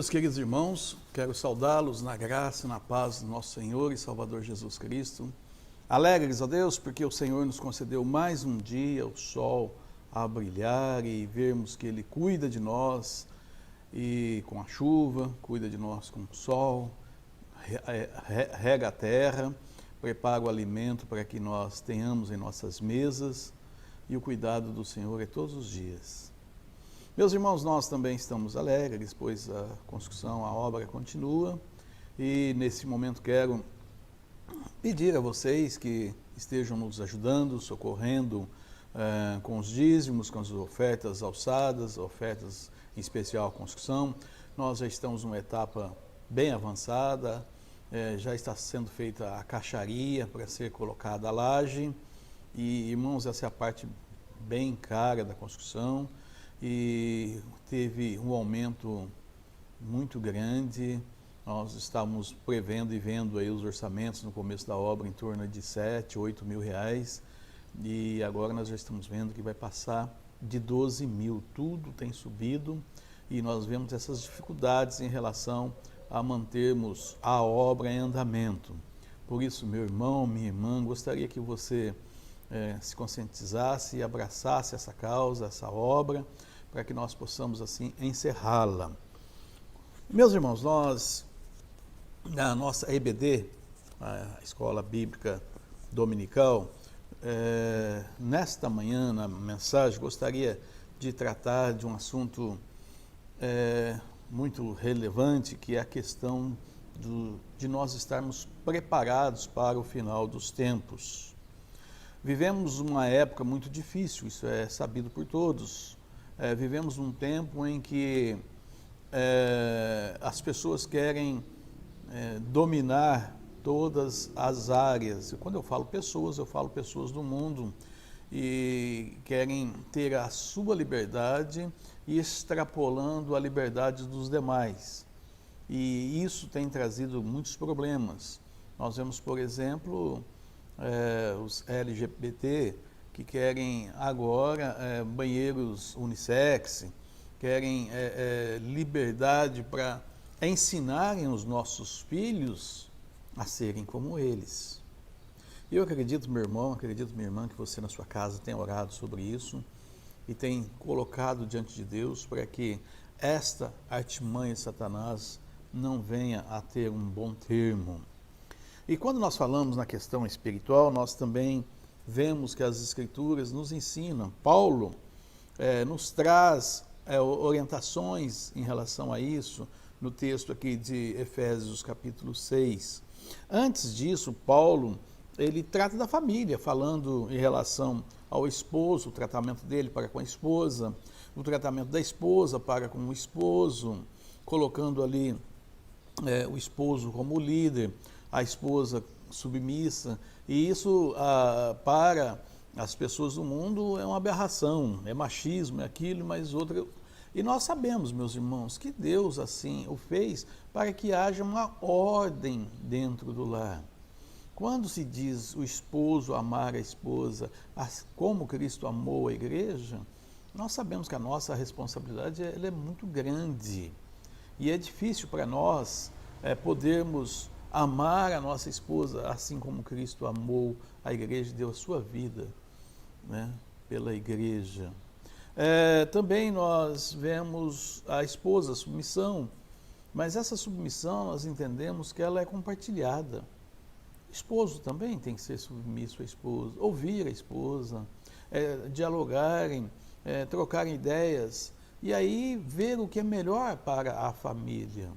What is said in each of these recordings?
Meus queridos irmãos, quero saudá-los na graça e na paz do nosso Senhor e Salvador Jesus Cristo. Alegres a Deus porque o Senhor nos concedeu mais um dia, o sol a brilhar e vermos que Ele cuida de nós e com a chuva, cuida de nós com o sol, rega a terra, prepara o alimento para que nós tenhamos em nossas mesas e o cuidado do Senhor é todos os dias. Meus irmãos, nós também estamos alegres, pois a construção, a obra continua e nesse momento quero pedir a vocês que estejam nos ajudando, socorrendo com os dízimos, com as ofertas alçadas, ofertas em especial à construção. Nós já estamos numa etapa bem avançada, já está sendo feita a caixaria para ser colocada a laje e, irmãos, essa é a parte bem cara da construção. E teve um aumento muito grande, nós estávamos prevendo e vendo aí os orçamentos no começo da obra em torno de 7, 8 mil reais e agora nós já estamos vendo que vai passar de 12 mil, tudo tem subido e nós vemos essas dificuldades em relação a mantermos a obra em andamento. Por isso, meu irmão, minha irmã, gostaria que você se conscientizasse e abraçasse essa causa, essa obra, para que nós possamos assim encerrá-la. Meus irmãos, nós, na nossa EBD, a Escola Bíblica Dominical, nesta manhã, na mensagem, gostaria de tratar de um assunto muito relevante, que é a questão de nós estarmos preparados para o final dos tempos. Vivemos uma época muito difícil, isso é sabido por todos. Vivemos um tempo em que as pessoas querem dominar todas as áreas. Quando eu falo pessoas do mundo e querem ter a sua liberdade e extrapolando a liberdade dos demais. E isso tem trazido muitos problemas. Nós vemos, por exemplo, os LGBT que querem agora banheiros unissex, querem liberdade para ensinarem os nossos filhos a serem como eles. E eu acredito, meu irmão, acredito, minha irmã, que você na sua casa tem orado sobre isso e tem colocado diante de Deus para que esta artimanha de Satanás não venha a ter um bom termo. E quando nós falamos na questão espiritual, nós também vemos que as Escrituras nos ensinam. Paulo nos traz orientações em relação a isso, no texto aqui de Efésios capítulo 6. Antes disso, Paulo, ele trata da família, falando em relação ao esposo, o tratamento dele para com a esposa, o tratamento da esposa para com o esposo, colocando ali o esposo como líder, a esposa submissa, e isso para as pessoas do mundo é uma aberração, é machismo, é aquilo, mas outra. E nós sabemos, meus irmãos, que Deus assim o fez para que haja uma ordem dentro do lar. Quando se diz o esposo amar a esposa como Cristo amou a igreja, nós sabemos que a nossa responsabilidade ela é muito grande e é difícil para nós podermos amar a nossa esposa assim como Cristo amou a igreja e deu a sua vida, né, pela igreja. Também nós vemos a esposa, a submissão, mas essa submissão nós entendemos que ela é compartilhada. O esposo também tem que ser submisso à esposa, ouvir a esposa, dialogarem, trocarem ideias e aí ver o que é melhor para a família.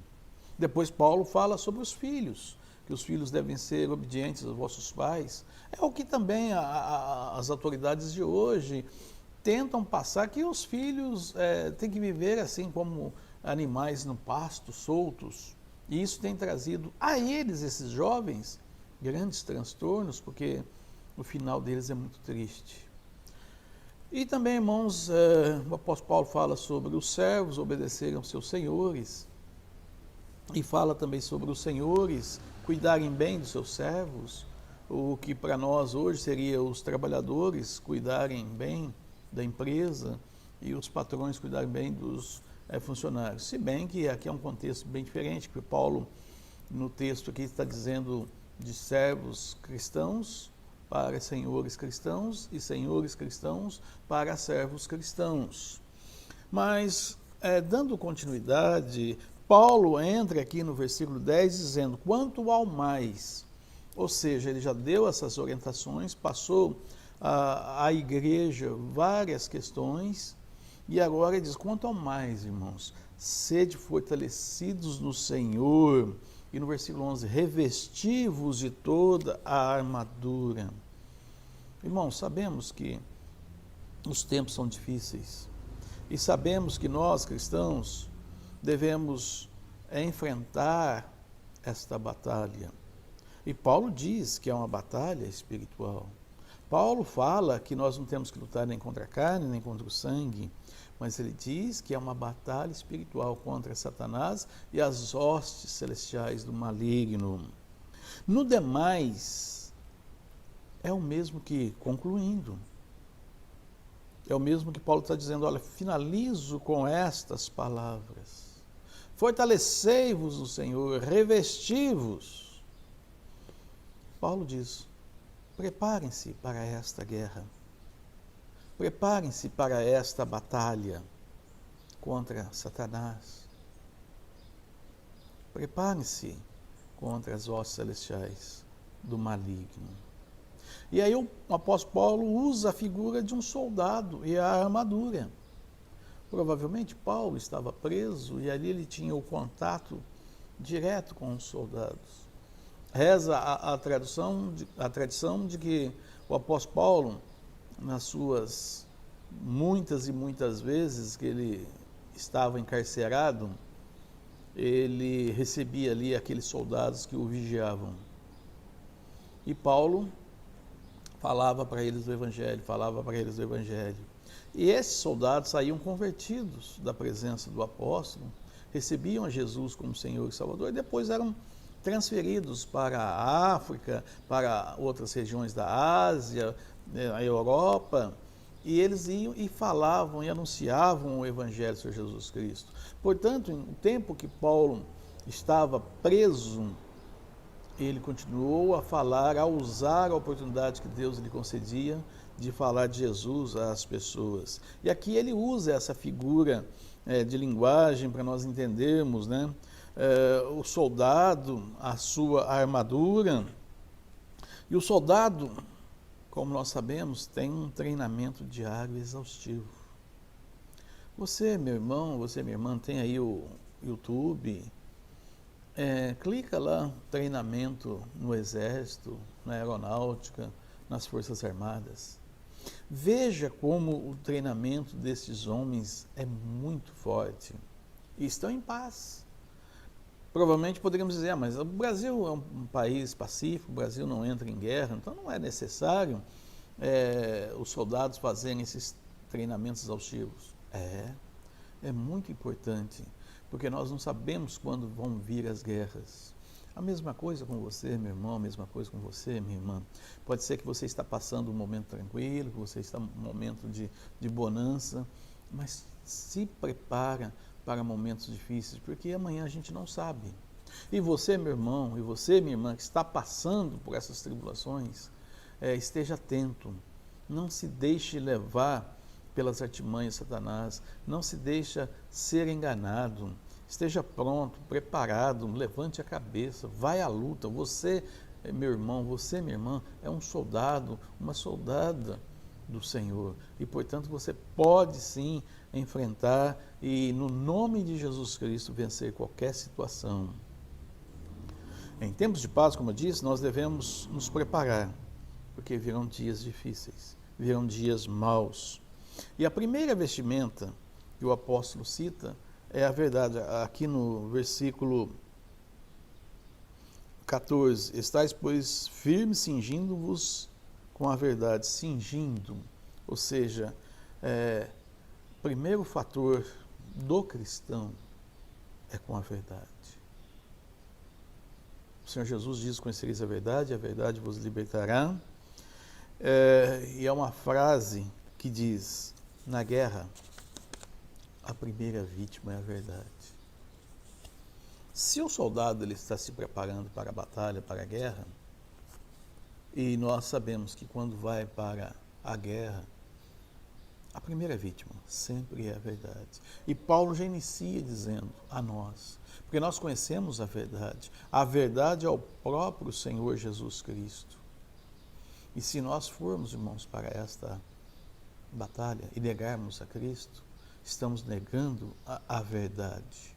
Depois Paulo fala sobre os filhos, que os filhos devem ser obedientes aos vossos pais. É o que também as autoridades de hoje tentam passar, que os filhos têm que viver assim como animais no pasto, soltos. E isso tem trazido a eles, esses jovens, grandes transtornos, porque o final deles é muito triste. E também, irmãos, o apóstolo Paulo fala sobre os servos obedecerem aos seus senhores, e fala também sobre os senhores cuidarem bem dos seus servos, o que para nós hoje seria os trabalhadores cuidarem bem da empresa e os patrões cuidarem bem dos funcionários. Se bem que aqui é um contexto bem diferente, porque Paulo, no texto aqui, está dizendo de servos cristãos para senhores cristãos e senhores cristãos para servos cristãos. Mas, dando continuidade, Paulo entra aqui no versículo 10 dizendo, quanto ao mais, ou seja, ele já deu essas orientações, passou à igreja várias questões, e agora ele diz, quanto ao mais, irmãos, sede fortalecidos no Senhor, e no versículo 11, revesti-vos de toda a armadura. Irmãos, sabemos que os tempos são difíceis, e sabemos que nós, cristãos, devemos enfrentar esta batalha. E Paulo diz que é uma batalha espiritual. Paulo fala que nós não temos que lutar nem contra a carne, nem contra o sangue, mas ele diz que é uma batalha espiritual contra Satanás e as hostes celestiais do maligno. No demais, é o mesmo que, concluindo, é o mesmo que Paulo está dizendo, olha, finalizo com estas palavras. Fortalecei-vos no Senhor, revesti-vos. Paulo diz, preparem-se para esta guerra. Preparem-se para esta batalha contra Satanás. Preparem-se contra as hostes celestiais do maligno. E aí o apóstolo Paulo usa a figura de um soldado e a armadura. Provavelmente Paulo estava preso e ali ele tinha o contato direto com os soldados. Reza a tradição de que o apóstolo Paulo, nas suas muitas e muitas vezes que ele estava encarcerado, ele recebia ali aqueles soldados que o vigiavam. E Paulo falava para eles do Evangelho, E esses soldados saíam convertidos da presença do apóstolo, recebiam a Jesus como Senhor e Salvador e depois eram transferidos para a África, para outras regiões da Ásia, a Europa, e eles iam e falavam e anunciavam o Evangelho do Senhor Jesus Cristo. Portanto, no tempo que Paulo estava preso, ele continuou a falar, a usar a oportunidade que Deus lhe concedia de falar de Jesus às pessoas. E aqui ele usa essa figura de linguagem para nós entendermos, né? O soldado, a sua armadura. E o soldado, como nós sabemos, tem um treinamento diário exaustivo. Você, meu irmão, você, minha irmã, tem aí o YouTube, clica lá, treinamento no Exército, na Aeronáutica, nas Forças Armadas. Veja como o treinamento desses homens é muito forte e estão em paz. Provavelmente poderíamos dizer, mas o Brasil é um país pacífico, o Brasil não entra em guerra, então não é necessário os soldados fazerem esses treinamentos exaustivos. É muito importante, porque nós não sabemos quando vão vir as guerras. A mesma coisa com você, meu irmão, a mesma coisa com você, minha irmã. Pode ser que você está passando um momento tranquilo, que você está num momento de bonança, mas se prepara para momentos difíceis, porque amanhã a gente não sabe. E você, meu irmão, e você, minha irmã, que está passando por essas tribulações, esteja atento, não se deixe levar pelas artimanhas de Satanás, não se deixe ser enganado, esteja pronto, preparado, levante a cabeça, vai à luta. Você, meu irmão, você, minha irmã, é um soldado, uma soldada do Senhor. E, portanto, você pode sim enfrentar e, no nome de Jesus Cristo, vencer qualquer situação. Em tempos de paz, como eu disse, nós devemos nos preparar, porque virão dias difíceis, virão dias maus. E a primeira vestimenta que o apóstolo cita é a verdade. Aqui no versículo 14, estáis, pois, firmes, cingindo-vos com a verdade, cingindo, ou seja, primeiro fator do cristão é com a verdade. O Senhor Jesus diz, conhecereis a verdade vos libertará. E é uma frase que diz, na guerra, A primeira vítima é a verdade. Se o soldado ele está se preparando para a batalha, para a guerra, e nós sabemos que quando vai para a guerra, a primeira vítima sempre é a verdade. E Paulo já inicia dizendo a nós, porque nós conhecemos a verdade. A verdade é o próprio Senhor Jesus Cristo. E se nós formos, irmãos, para esta batalha e negarmos a Cristo, estamos negando a verdade.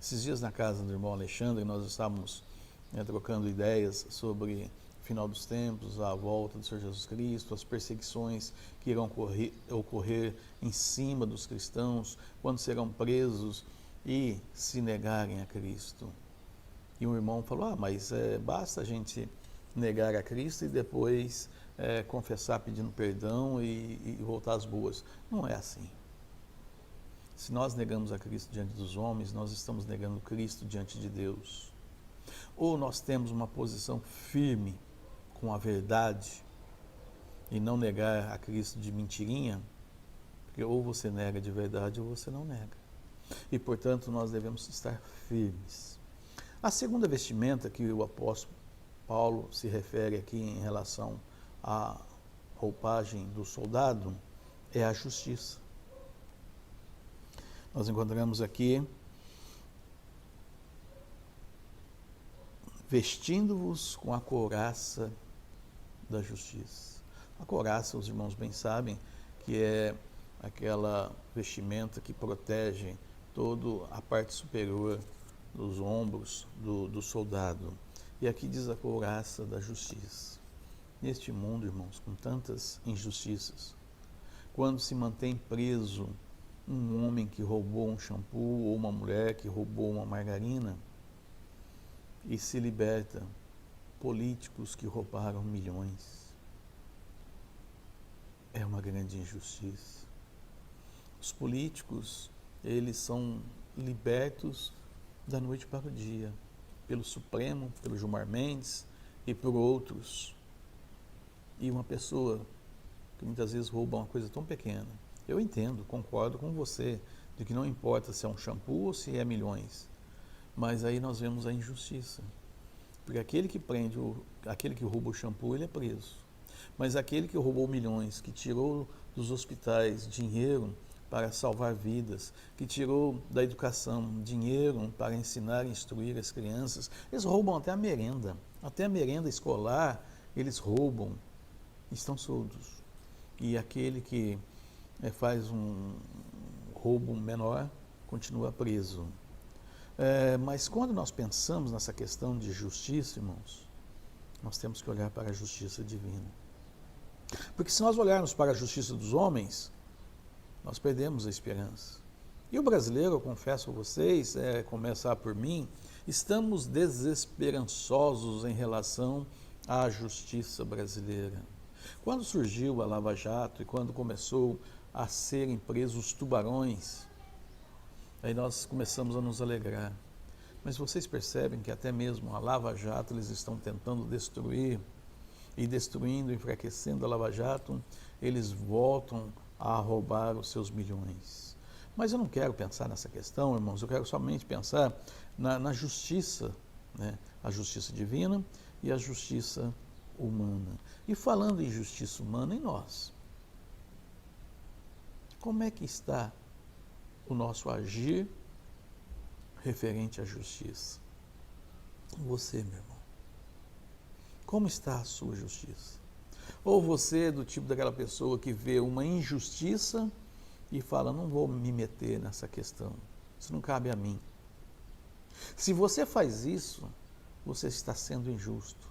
Esses dias na casa do irmão Alexandre, nós estávamos trocando ideias sobre o final dos tempos, a volta do Senhor Jesus Cristo, as perseguições que irão ocorrer em cima dos cristãos, quando serão presos e se negarem a Cristo. E um irmão falou, mas basta a gente negar a Cristo e depois confessar pedindo perdão e voltar às boas. Não é assim. Se nós negamos a Cristo diante dos homens, nós estamos negando Cristo diante de Deus. Ou nós temos uma posição firme com a verdade e não negar a Cristo de mentirinha, porque ou você nega de verdade ou você não nega. E, portanto, nós devemos estar firmes. A segunda vestimenta que o apóstolo Paulo se refere aqui em relação à roupagem do soldado é a justiça. Nós encontramos aqui, vestindo-vos com a couraça da justiça. A couraça, os irmãos bem sabem, que é aquela vestimenta que protege toda a parte superior dos ombros do soldado. E aqui diz a couraça da justiça. Neste mundo, irmãos, com tantas injustiças, quando se mantém preso um homem que roubou um shampoo ou uma mulher que roubou uma margarina e se liberta políticos que roubaram milhões, é uma grande injustiça. Os políticos, eles são libertos da noite para o dia, pelo Supremo, pelo Gilmar Mendes e por outros. E uma pessoa que muitas vezes rouba uma coisa tão pequena, eu entendo, concordo com você, de que não importa se é um shampoo ou se é milhões, mas aí nós vemos a injustiça. Porque aquele que prende, aquele que rouba o shampoo, ele é preso. Mas aquele que roubou milhões, que tirou dos hospitais dinheiro para salvar vidas, que tirou da educação dinheiro para ensinar e instruir as crianças, eles roubam até a merenda escolar, eles roubam, estão soltos. E aquele que faz um roubo menor, continua preso. Mas quando nós pensamos nessa questão de justiça, irmãos, nós temos que olhar para a justiça divina. Porque se nós olharmos para a justiça dos homens, nós perdemos a esperança. E o brasileiro, eu confesso a vocês, começar por mim, estamos desesperançosos em relação à justiça brasileira. Quando surgiu a Lava Jato e quando começou a serem presos os tubarões, aí nós começamos a nos alegrar. Mas vocês percebem que até mesmo a Lava Jato eles estão tentando destruir, e destruindo, enfraquecendo a Lava Jato, eles voltam a roubar os seus milhões. Mas eu não quero pensar nessa questão, irmãos, eu quero somente pensar na justiça, né? A justiça divina e a justiça humana. E falando em justiça humana, em nós, como é que está o nosso agir referente à justiça? Você, meu irmão, como está a sua justiça? Ou você é do tipo daquela pessoa que vê uma injustiça e fala, não vou me meter nessa questão, isso não cabe a mim. Se você faz isso, você está sendo injusto,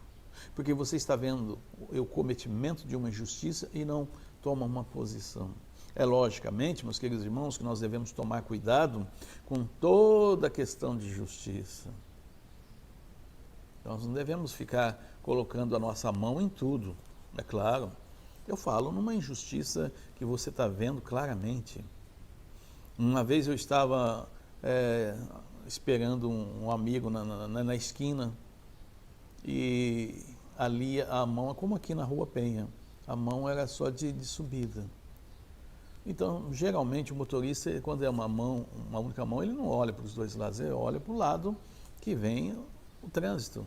porque você está vendo o cometimento de uma injustiça e não toma uma posição. É logicamente, meus queridos irmãos, que nós devemos tomar cuidado com toda a questão de justiça. Nós não devemos ficar colocando a nossa mão em tudo, é claro. Eu falo numa injustiça que você está vendo claramente. Uma vez eu estava esperando um amigo na esquina e ali a mão, como aqui na Rua Penha, a mão era só de subida. Então, geralmente, o motorista, quando é uma única mão, ele não olha para os dois lados, ele olha para o lado que vem o trânsito.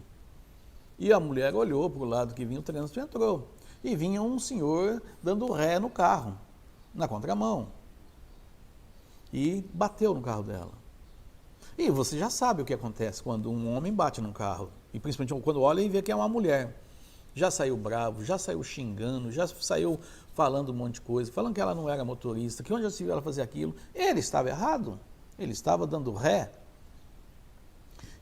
E a mulher olhou para o lado que vinha o trânsito e entrou. E vinha um senhor dando ré no carro, na contramão. E bateu no carro dela. E você já sabe o que acontece quando um homem bate num carro. E principalmente quando olha e vê que é uma mulher. Já saiu bravo, já saiu xingando, já saiu falando um monte de coisa, falando que ela não era motorista, que onde já se viu ela fazer aquilo. Ele estava errado, ele estava dando ré.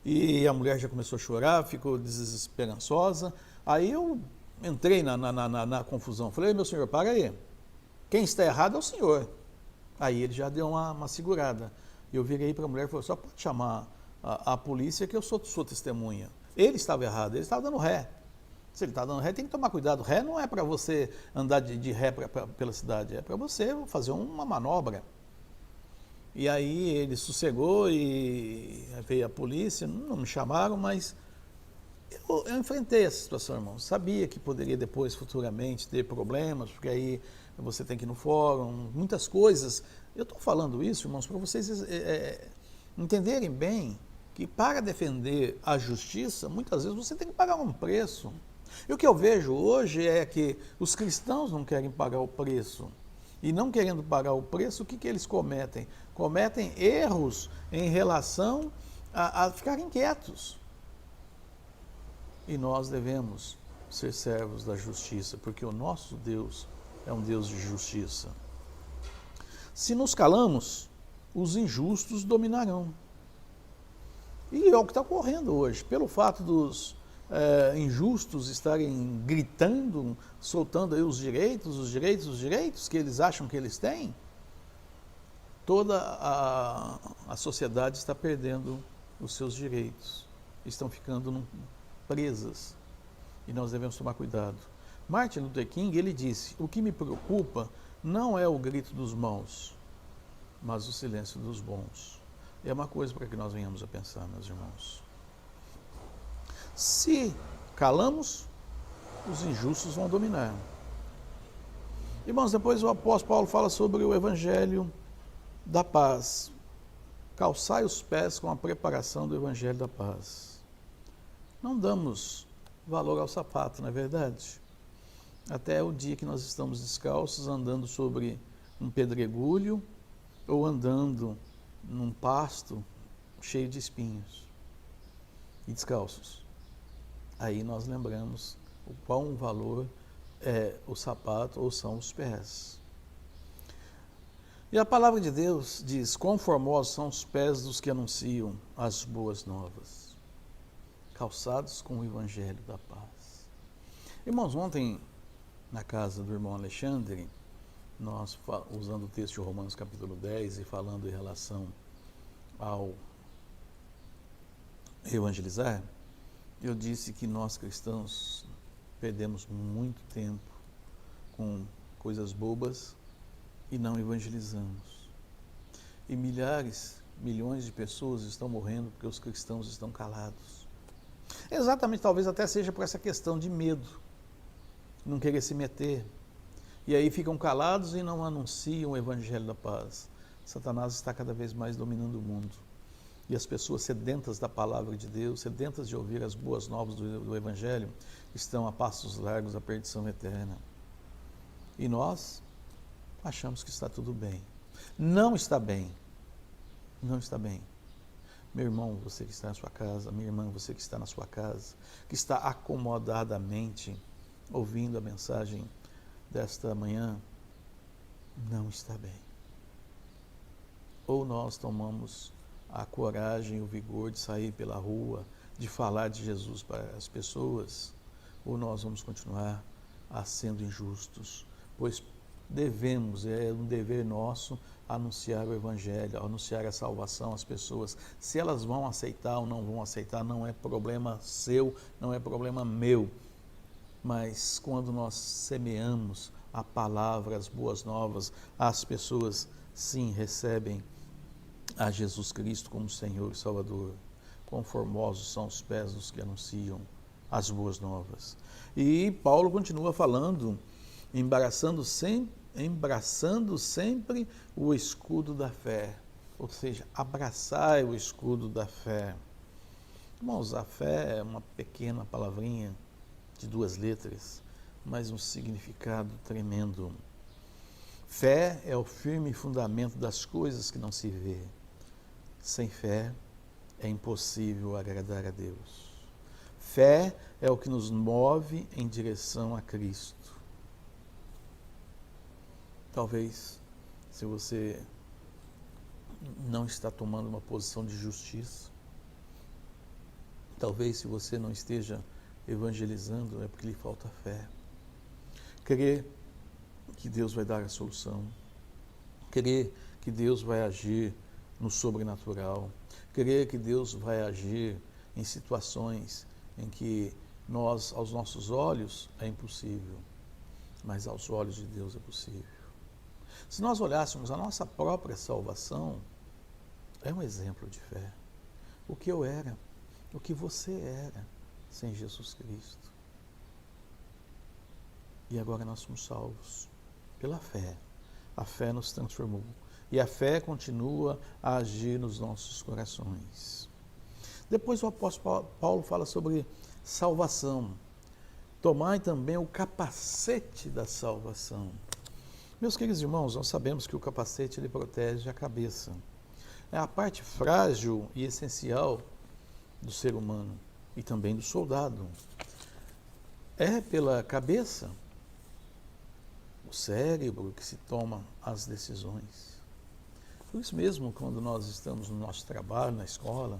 E a mulher já começou a chorar, ficou desesperançosa. Aí eu entrei na confusão. Falei, meu senhor, para aí. Quem está errado é o senhor. Aí ele já deu uma segurada. Eu virei para a mulher e falei, só pode chamar a polícia que eu sou sua testemunha. Ele estava errado, ele estava dando ré. Se ele está dando ré, tem que tomar cuidado. Ré não é para você andar de ré pela cidade, é para você fazer uma manobra. E aí ele sossegou e veio a polícia, não me chamaram, mas eu enfrentei essa situação, irmão. Sabia que poderia depois, futuramente, ter problemas, porque aí você tem que ir no fórum, muitas coisas. Eu estou falando isso, irmãos, para vocês entenderem bem que para defender a justiça, muitas vezes você tem que pagar um preço. E o que eu vejo hoje é que os cristãos não querem pagar o preço. E não querendo pagar o preço, o que eles cometem? Cometem erros em relação a ficarem quietos. E nós devemos ser servos da justiça, porque o nosso Deus é um Deus de justiça. Se nos calamos, os injustos dominarão. E é o que está ocorrendo hoje. Pelo fato dos injustos estarem gritando, soltando aí os direitos que eles acham que eles têm, toda a sociedade está perdendo os seus direitos, estão ficando presas e nós devemos tomar cuidado. Martin Luther King, ele disse, o que me preocupa não é o grito dos maus, mas o silêncio dos bons. É uma coisa para que nós venhamos a pensar, meus irmãos. Se calamos, os injustos vão dominar. Irmãos, depois o apóstolo Paulo fala sobre o evangelho da paz. Calçai os pés com a preparação do evangelho da paz. Não damos valor ao sapato, não é verdade? Até o dia que nós estamos descalços, andando sobre um pedregulho ou andando num pasto cheio de espinhos e descalços. Aí nós lembramos o quão valor é o sapato ou são os pés. E a palavra de Deus diz, quão formosos são os pés dos que anunciam as boas novas, calçados com o evangelho da paz. Irmãos, ontem na casa do irmão Alexandre, nós usando o texto de Romanos capítulo 10 e falando em relação ao evangelizar, eu disse que nós cristãos perdemos muito tempo com coisas bobas e não evangelizamos. E milhões de pessoas estão morrendo porque os cristãos estão calados. Exatamente, talvez até seja por essa questão de medo, não querer se meter. E aí ficam calados e não anunciam o evangelho da paz. Satanás está cada vez mais dominando o mundo. E as pessoas sedentas da palavra de Deus, sedentas de ouvir as boas novas do evangelho, estão a passos largos da perdição eterna. E nós achamos que está tudo bem. Não está bem. Não está bem. Meu irmão, você que está na sua casa, minha irmã, você que está na sua casa, que está acomodadamente ouvindo a mensagem desta manhã, não está bem. Ou nós tomamos a coragem e o vigor de sair pela rua, de falar de Jesus para as pessoas, ou nós vamos continuar sendo injustos, pois devemos, é um dever nosso, anunciar o evangelho, anunciar a salvação às pessoas. Se elas vão aceitar ou não vão aceitar, não é problema seu, não é problema meu. Mas quando nós semeamos a palavra, as boas novas, as pessoas sim recebem a Jesus Cristo como Senhor e Salvador. Quão formosos são os pés dos que anunciam as boas novas. E Paulo continua falando, embaraçando sempre embraçando sempre o escudo da fé, ou seja, abraçar o escudo da fé. Irmãos, a fé é uma pequena palavrinha de 2 letras, mas um significado tremendo. Fé é o firme fundamento das coisas que não se vê. Sem fé é impossível agradar a Deus. Fé é o que nos move em direção a Cristo. Talvez, se você não está tomando uma posição de justiça, talvez se você não esteja evangelizando, é porque lhe falta fé. Crer que Deus vai dar a solução, crer que Deus vai agir no sobrenatural, crer que Deus vai agir em situações em que nós, aos nossos olhos, é impossível, mas aos olhos de Deus é possível. Se nós olhássemos a nossa própria salvação, é um exemplo de fé. O que eu era, o que você era sem Jesus Cristo. E agora nós somos salvos pela fé. A fé nos transformou. E a fé continua a agir nos nossos corações. Depois o apóstolo Paulo fala sobre salvação. Tomai também o capacete da salvação. Meus queridos irmãos, nós sabemos que o capacete ele protege a cabeça. É a parte frágil e essencial do ser humano e também do soldado. É pela cabeça, o cérebro, que se toma as decisões. Por isso mesmo, quando nós estamos no nosso trabalho, na escola,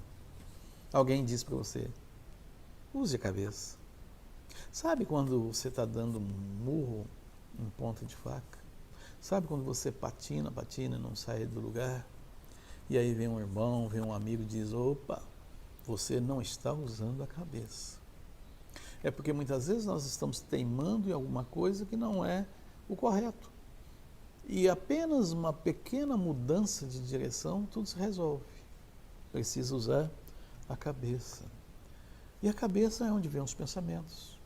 alguém diz para você, use a cabeça. Sabe quando você está dando um murro em ponta de faca? Sabe quando você patina e não sai do lugar? E aí vem um irmão, vem um amigo e diz, opa, você não está usando a cabeça. É porque muitas vezes nós estamos teimando em alguma coisa que não é o correto. E apenas uma pequena mudança de direção, tudo se resolve. Precisa usar a cabeça. E a cabeça é onde vem os pensamentos.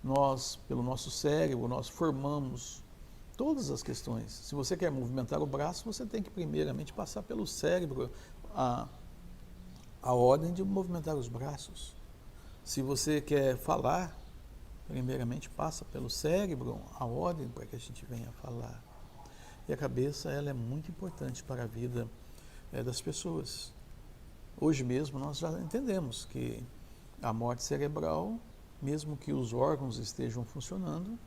Nós, pelo nosso cérebro, nós formamos todas as questões. Se você quer movimentar o braço, você tem que primeiramente passar pelo cérebro a ordem de movimentar os braços. Se você quer falar, primeiramente passa pelo cérebro a ordem para que a gente venha a falar. E a cabeça, ela é muito importante para a vida das pessoas. Hoje mesmo nós já entendemos que a morte cerebral, mesmo que os órgãos estejam funcionando,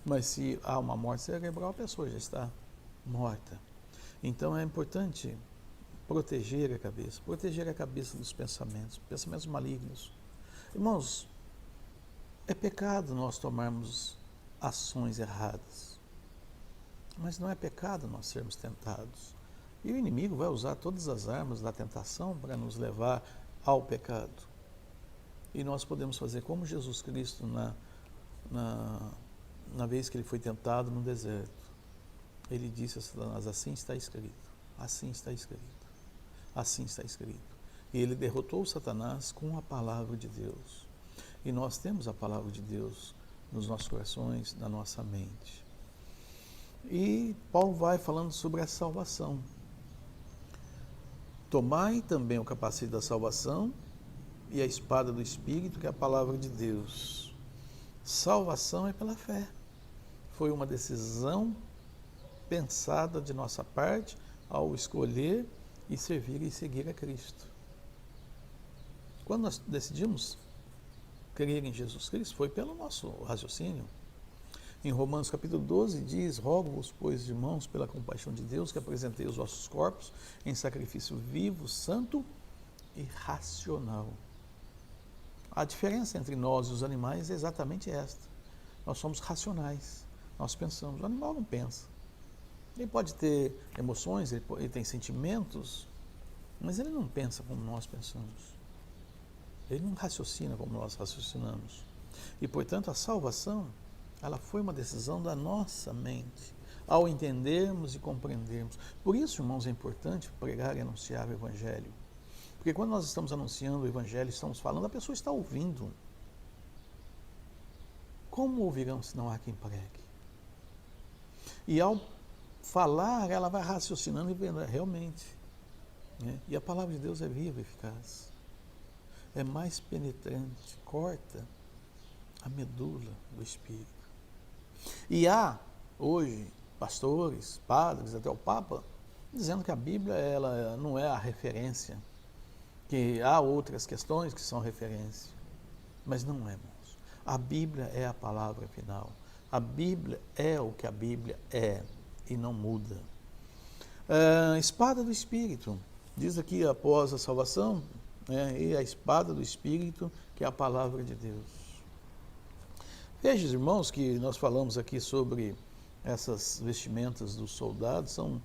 mas se há uma morte cerebral, a pessoa já está morta. Então é importante proteger a cabeça dos pensamentos malignos. Irmãos, é pecado nós tomarmos ações erradas, mas não é pecado nós sermos tentados. E o inimigo vai usar todas as armas da tentação para nos levar ao pecado. E nós podemos fazer como Jesus Cristo na vez que ele foi tentado no deserto. Ele disse a Satanás, assim está escrito, assim está escrito, assim está escrito. E ele derrotou Satanás com a palavra de Deus. E nós temos a palavra de Deus nos nossos corações, na nossa mente. E Paulo vai falando sobre a salvação. Tomai também o capacete da salvação e a espada do Espírito, que é a palavra de Deus. Salvação é pela fé. Foi uma decisão pensada de nossa parte ao escolher e servir e seguir a Cristo. Quando nós decidimos crer em Jesus Cristo, foi pelo nosso raciocínio. Em Romanos capítulo 12 diz, rogo-vos, pois, irmãos, pela compaixão de Deus, que apresentei os vossos corpos em sacrifício vivo, santo e racional. A diferença entre nós e os animais é exatamente esta. Nós somos racionais, nós pensamos. O animal não pensa. Ele pode ter emoções, ele tem sentimentos, mas ele não pensa como nós pensamos. Ele não raciocina como nós raciocinamos. E, portanto, a salvação, ela foi uma decisão da nossa mente, ao entendermos e compreendermos. Por isso, irmãos, é importante pregar e anunciar o Evangelho. Porque quando nós estamos anunciando o Evangelho, estamos falando, a pessoa está ouvindo. Como ouvirão se não há quem pregue? E ao falar, ela vai raciocinando e vendo, realmente. Né? E a palavra de Deus é viva e eficaz. É mais penetrante, corta a medula do espírito. E há, hoje, pastores, padres, até o Papa, dizendo que a Bíblia ela não é a referência, que há outras questões que são referência. Mas não é, irmãos. A Bíblia é a palavra final. A Bíblia é o que a Bíblia é e não muda. Espada do Espírito. Diz aqui após a salvação, né, e a espada do Espírito, que é a palavra de Deus. Veja, irmãos, que nós falamos aqui sobre essas vestimentas dos soldados, são,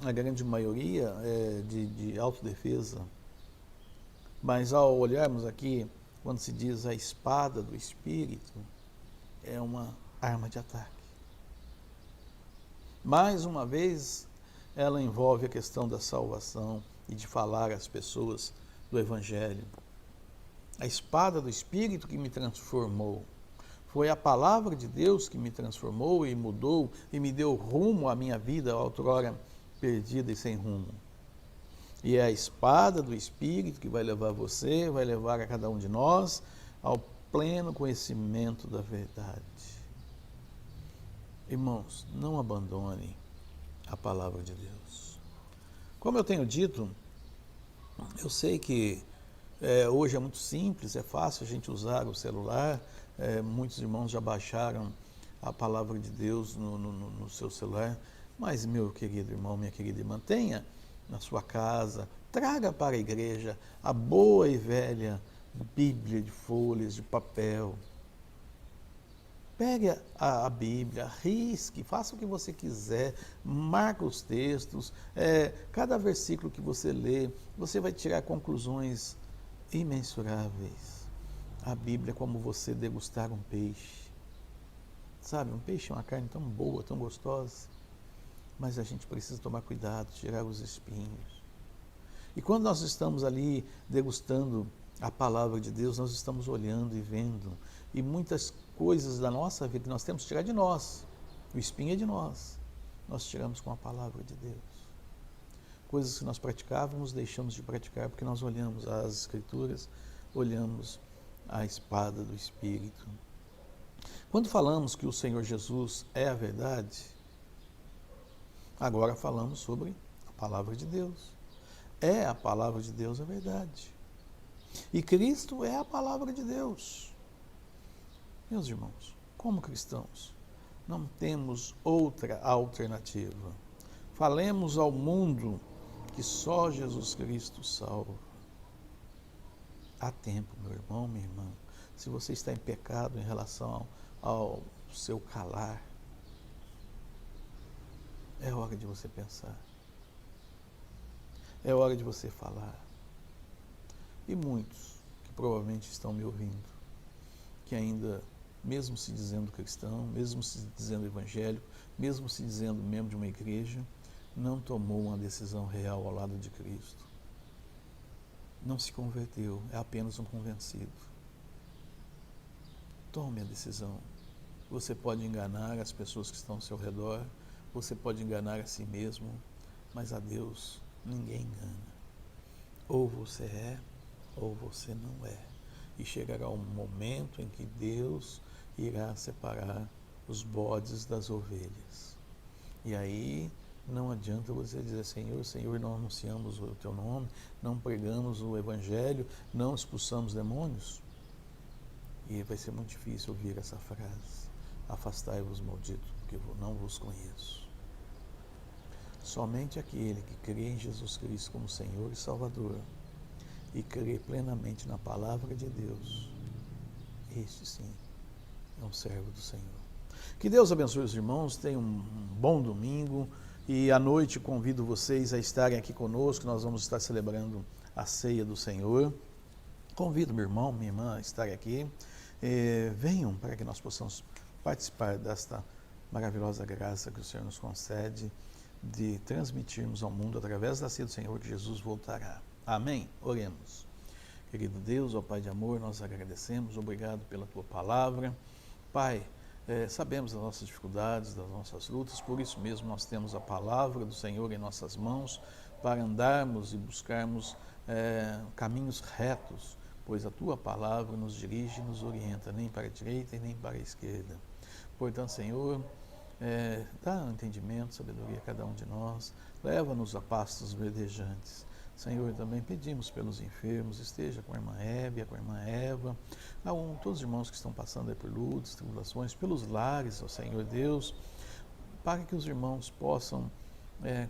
a grande maioria, de autodefesa. Mas ao olharmos aqui, quando se diz a espada do Espírito, é uma arma de ataque. Mais uma vez, ela envolve a questão da salvação e de falar às pessoas do Evangelho. A espada do Espírito que me transformou. Foi a palavra de Deus que me transformou e mudou e me deu rumo à minha vida, outrora perdida e sem rumo. E é a espada do Espírito que vai levar você, vai levar a cada um de nós ao pleno conhecimento da verdade. Irmãos, não abandone a palavra de Deus. Como eu tenho dito, eu sei que hoje é muito simples, é fácil a gente usar o celular, muitos irmãos já baixaram a palavra de Deus no seu celular, mas meu querido irmão, minha querida irmã, tenha na sua casa, traga para a igreja a boa e velha Bíblia de folhas, de papel. Pegue a Bíblia, risque, faça o que você quiser, marque os textos, cada versículo que você lê, você vai tirar conclusões imensuráveis. A Bíblia é como você degustar um peixe. Sabe, um peixe é uma carne tão boa, tão gostosa, mas a gente precisa tomar cuidado, tirar os espinhos. E quando nós estamos ali degustando a palavra de Deus, nós estamos olhando e vendo, e muitas coisas da nossa vida que nós temos que tirar de nós, o espinho é de nós tiramos com a palavra de Deus. Coisas que nós praticávamos, deixamos de praticar, porque nós olhamos as Escrituras, olhamos a espada do Espírito. Quando falamos que o Senhor Jesus é a verdade, agora falamos sobre a palavra de Deus. É a palavra de Deus a verdade. E Cristo é a palavra de Deus. Meus irmãos, como cristãos, não temos outra alternativa. Falemos ao mundo que só Jesus Cristo salva. Há tempo, meu irmão, minha irmã. Se você está em pecado em relação ao seu calar, é hora de você pensar. É hora de você falar. E muitos que provavelmente estão me ouvindo, que ainda, mesmo se dizendo cristão, mesmo se dizendo evangélico, mesmo se dizendo membro de uma igreja, não tomou uma decisão real ao lado de Cristo. Não se converteu, é apenas um convencido. Tome a decisão. Você pode enganar as pessoas que estão ao seu redor, você pode enganar a si mesmo, mas a Deus ninguém engana. Ou você é, ou você não é. E chegará um momento em que Deus irá separar os bodes das ovelhas. E aí não adianta você dizer, Senhor, Senhor, não anunciamos o teu nome, não pregamos o evangelho, não expulsamos demônios. E vai ser muito difícil ouvir essa frase. Afastai-vos, maldito, porque eu não vos conheço. Somente aquele que crê em Jesus Cristo como Senhor e Salvador e crê plenamente na palavra de Deus, este sim é um servo do Senhor. Que Deus abençoe os irmãos, tenham um bom domingo e à noite convido vocês a estarem aqui conosco, nós vamos estar celebrando a ceia do Senhor. Convido meu irmão, minha irmã a estarem aqui. Venham para que nós possamos participar desta maravilhosa graça que o Senhor nos concede de transmitirmos ao mundo através da ceia do Senhor que Jesus voltará. Amém? Oremos. Querido Deus, ó Pai de amor, nós agradecemos, obrigado pela Tua palavra. Pai, Sabemos das nossas dificuldades, das nossas lutas, por isso mesmo nós temos a palavra do Senhor em nossas mãos para andarmos e buscarmos caminhos retos, pois a Tua palavra nos dirige e nos orienta, nem para a direita e nem para a esquerda. Portanto, Senhor, dá entendimento, sabedoria a cada um de nós, leva-nos a pastos verdejantes. Senhor, também pedimos pelos enfermos, esteja com a irmã Hébia, com a irmã Eva, todos os irmãos que estão passando aí por lutas, tribulações, pelos lares, ó Senhor Deus, para que os irmãos possam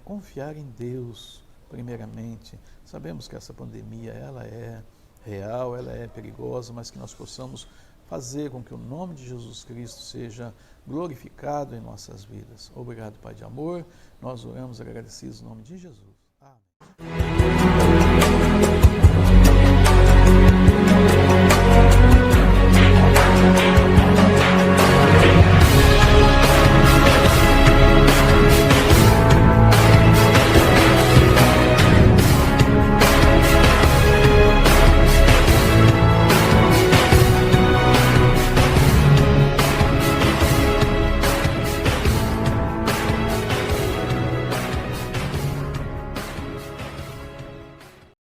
confiar em Deus, primeiramente. Sabemos que essa pandemia, ela é real, ela é perigosa, mas que nós possamos fazer com que o nome de Jesus Cristo seja glorificado em nossas vidas. Obrigado, Pai de amor, nós oramos agradecidos em nome de Jesus. Amém.